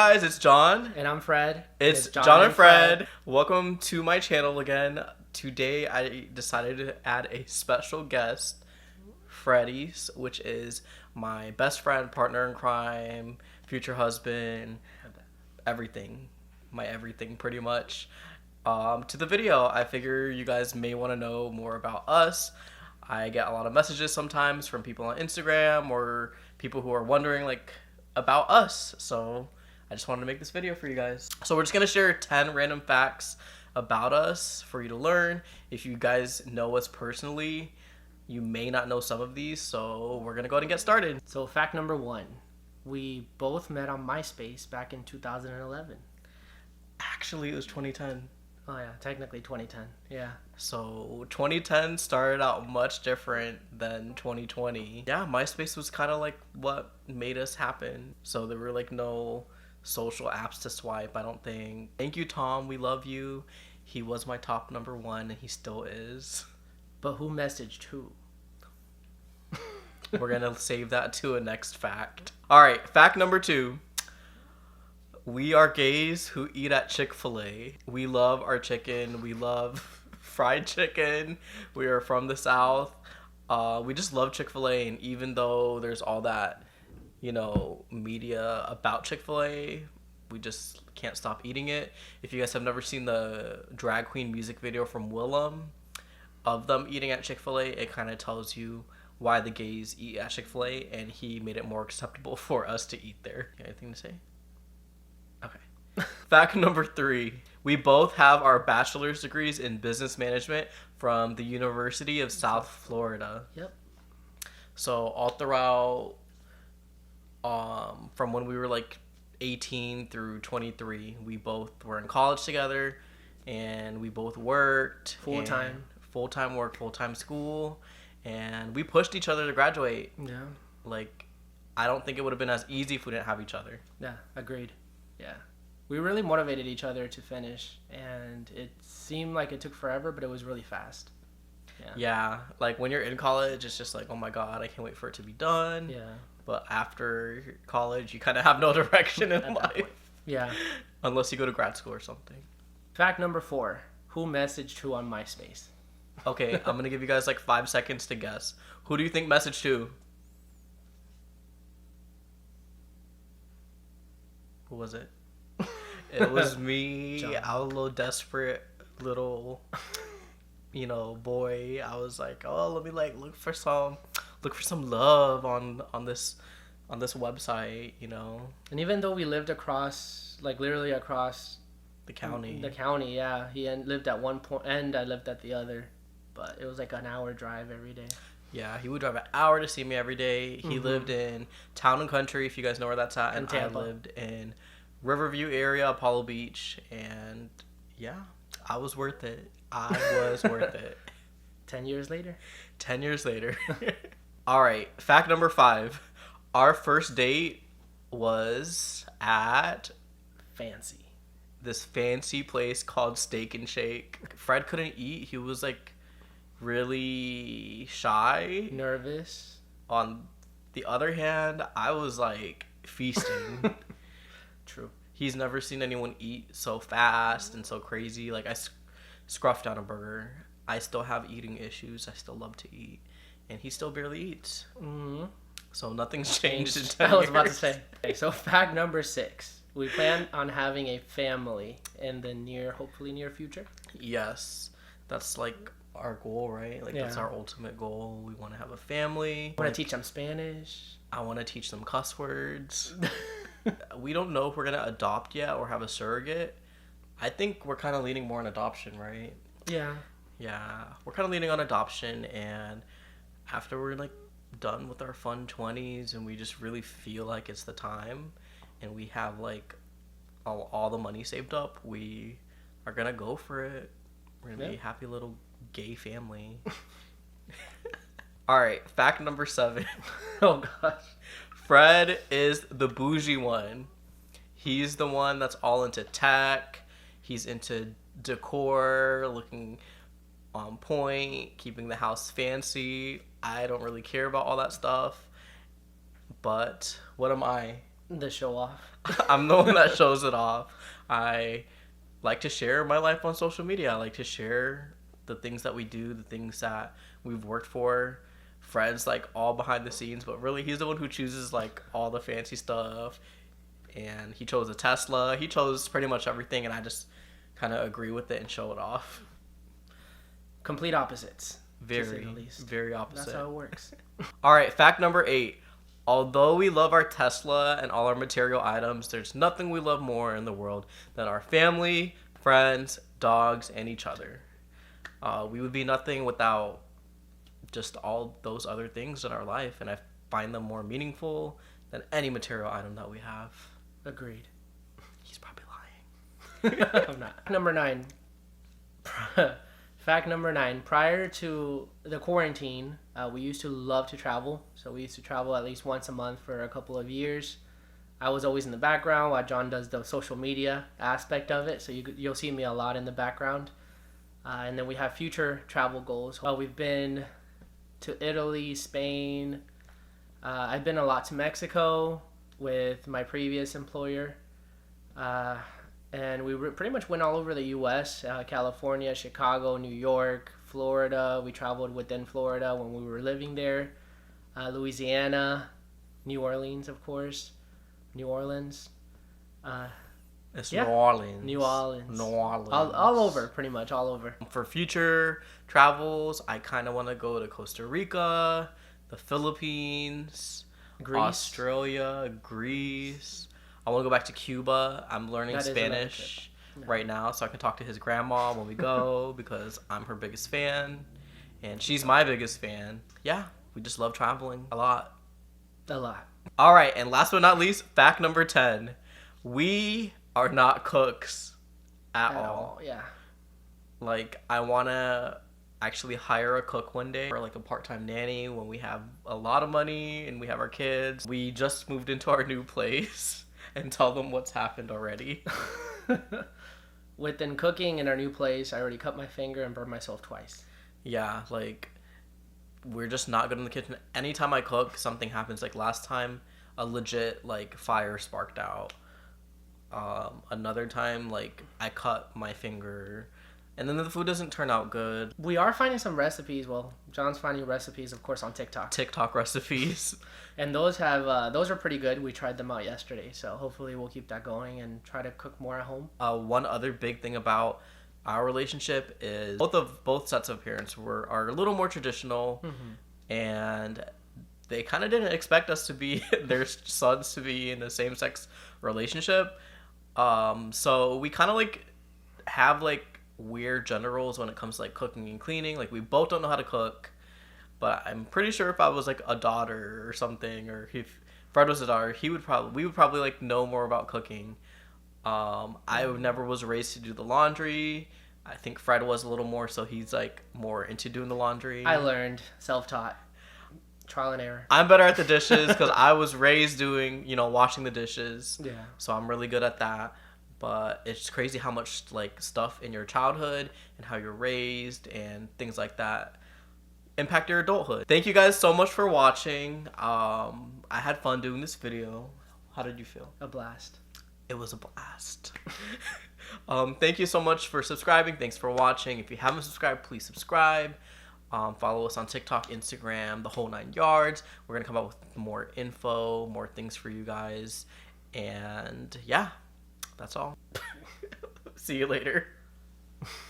guys, it's John. And I'm Fred. It's John and Fred. Welcome to my channel again. Today I decided to add a special guest, Freddy's, which is my best friend, partner in crime, future husband, everything. My everything, pretty much. To the video, I figure you guys may want to know more about us. I get a lot of messages sometimes from people on Instagram or people who are wondering about us. So I just wanted to make this video for you guys. So we're just going to share 10 random facts about us for you to learn. If you guys know us personally, you may not know some of these. So we're going to go ahead and get started. So fact number 1, we both met on MySpace back in 2011. Actually, it was 2010. Oh yeah, technically 2010. Yeah. So 2010 started out much different than 2020. Yeah, MySpace was kind of like what made us happen. So there were no social apps to swipe, I don't think. Thank you, Tom. We love you. He was my top number 1 and he still is. But who messaged who? We're going to save that to a next fact. All right, fact number 2. We are gays who eat at Chick-fil-A. We love our chicken. We love fried chicken. We are from the South. We just love Chick-fil-A. And even though there's all that, media about Chick-fil-A, we just can't stop eating it. If you guys have never seen the drag queen music video from Willem of them eating at Chick-fil-A, it kind of tells you why the gays eat at Chick-fil-A. And he made it more acceptable for us to eat there. You got anything to say? Okay. Fact number 3. We both have our bachelor's degrees in business management from the University of South Florida. Yep. So all throughout, from when we were 18 through 23, we both were in college together, and we both worked full-time work, full-time school, and we pushed each other to graduate. Yeah. I don't think it would have been as easy if we didn't have each other. Yeah, agreed. Yeah. We really motivated each other to finish, and it seemed like it took forever, but it was really fast. Yeah. When you're in college, it's just oh my God, I can't wait for it to be done. Yeah. But after college, you kind of have no direction in life. Yeah. Unless you go to grad school or something. Fact number 4. Who messaged who on MySpace? Okay, I'm going to give you guys 5 seconds to guess. Who do you think messaged who? Who was it? It was me. John. I was a little desperate little, boy. I was oh, let me look for some love on this website, And even though we lived across, literally across the county. Yeah. He lived at one point, and I lived at the other, but it was an hour drive every day. Yeah, he would drive an hour to see me every day. He lived in Town and Country, if you guys know where that's at. And Tampa. I lived in Riverview area, Apollo Beach. And yeah, I was worth it. I was worth it. 10 years later? 10 years later. All right, fact number 5. Our first date was at this fancy place called Steak and Shake. Fred couldn't eat. He was really shy, nervous. On the other hand, I was feasting. True. He's never seen anyone eat so fast and so crazy. I scruffed down a burger. I still have eating issues. I still love to eat, and he still barely eats. So nothing's changed in 10 years. I was about to say. Okay, so fact number 6. We plan on having a family in the hopefully near future. Yes, that's our goal, right? That's our ultimate goal. We want to have a family. I want to teach them Spanish. I want to teach them cuss words. We don't know if we're going to adopt yet or have a surrogate. I think we're kind of leaning more on adoption, right? Yeah. Yeah, we're kind of leaning on adoption, and after we're done with our fun 20s and we just really feel like it's the time and we have all the money saved up, we are going to go for it. We're going to be a happy little gay family. All right, fact number 7. Oh gosh. Fred is the bougie one. He's the one that's all into tech. He's into decor, looking on point, keeping the house fancy. I don't really care about all that stuff. But what am I? The show off. I'm the one that shows it off. I like to share my life on social media. I like to share the things that we do, the things that we've worked for. Fred's like all behind the scenes, but really he's the one who chooses like all the fancy stuff. And he chose a Tesla. He chose pretty much everything, and I just kind of agree with it and show it off. Complete opposites. To say Very, the least. very opposite. That's how it works. All right, fact number 8. Although we love our Tesla and all our material items, there's nothing we love more in the world than our family, friends, dogs, and each other. We would be nothing without just all those other things in our life, and I find them more meaningful than any material item that we have. Agreed. He's probably lying. I'm not. Number 9. Fact number 9. Prior to the quarantine, we used to love to travel. So we used to travel at least once a month for a couple of years. I was always in the background while John does the social media aspect of it. So you'll see me a lot in the background. And then we have future travel goals. Well, we've been to Italy, Spain. I've been a lot to Mexico with my previous employer. And we pretty much went all over the U.S., California, Chicago, New York, Florida. We traveled within Florida when we were living there. Louisiana, New Orleans, of course. New Orleans. It's Yeah. New Orleans. New Orleans. New Orleans. All over, pretty much all over. For future travels, I kind of want to go to Costa Rica, the Philippines, Greece. Australia, Greece. I want to go back to Cuba. I'm learning That is another Spanish trip. right now, so I can talk to his grandma when we go because I'm her biggest fan, and she's my biggest fan. Yeah, we just love traveling a lot. A lot. All right, and last but not least, fact number 10. We are not cooks at all. Yeah. Like, I want to actually hire a cook one day or like a part-time nanny when we have a lot of money and we have our kids. We just moved into our new place and tell them what's happened already. Within cooking in our new place, I already cut my finger and burned myself twice. Yeah, like, we're just not good in the kitchen. Anytime I cook, something happens. Like last time, a legit like fire sparked out. Another time, like, I cut my finger, and then the food doesn't turn out good. We are finding some recipes. Well, John's finding recipes, of course, on TikTok. TikTok recipes. And those are pretty good. We tried them out yesterday, so hopefully we'll keep that going and try to cook more at home. One other big thing about our relationship is both sets of parents are a little more traditional, and they kind of didn't expect us to be their sons to be in a same-sex relationship. So we kind of like have like weird gender roles when it comes to like cooking and cleaning. Like we both don't know how to cook, but I'm pretty sure if I was like a daughter or something, or if Fred was a daughter, we would probably like know more about cooking. I never was raised to do the laundry. I think Fred was a little more, so he's like more into doing the laundry. I learned, self-taught, trial and error. I'm better at the dishes because I was raised doing, washing the dishes. Yeah. So I'm really good at that. But it's crazy how much like stuff in your childhood and how you're raised and things like that impact your adulthood. Thank you guys so much for watching. I had fun doing this video. How did you feel? A blast. It was a blast. Thank you so much for subscribing. Thanks for watching. If you haven't subscribed, please subscribe. Follow us on TikTok, Instagram, the whole 9 yards. We're going to come up with more info, more things for you guys. And yeah, that's all. See you later.